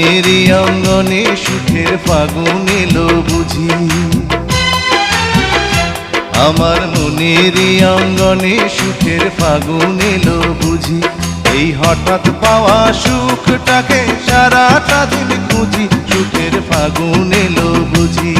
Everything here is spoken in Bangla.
মনেরই অঙ্গনে সুখের ফাগুন এলো বুঝি, আমার মনেরই অঙ্গনে সুখের ফাগুন এলো বুঝি। এই হঠাৎ পাওয়া সুখটাকে সারাটা দিন খুঁজি, সুখের ফাগুন এলো বুঝি।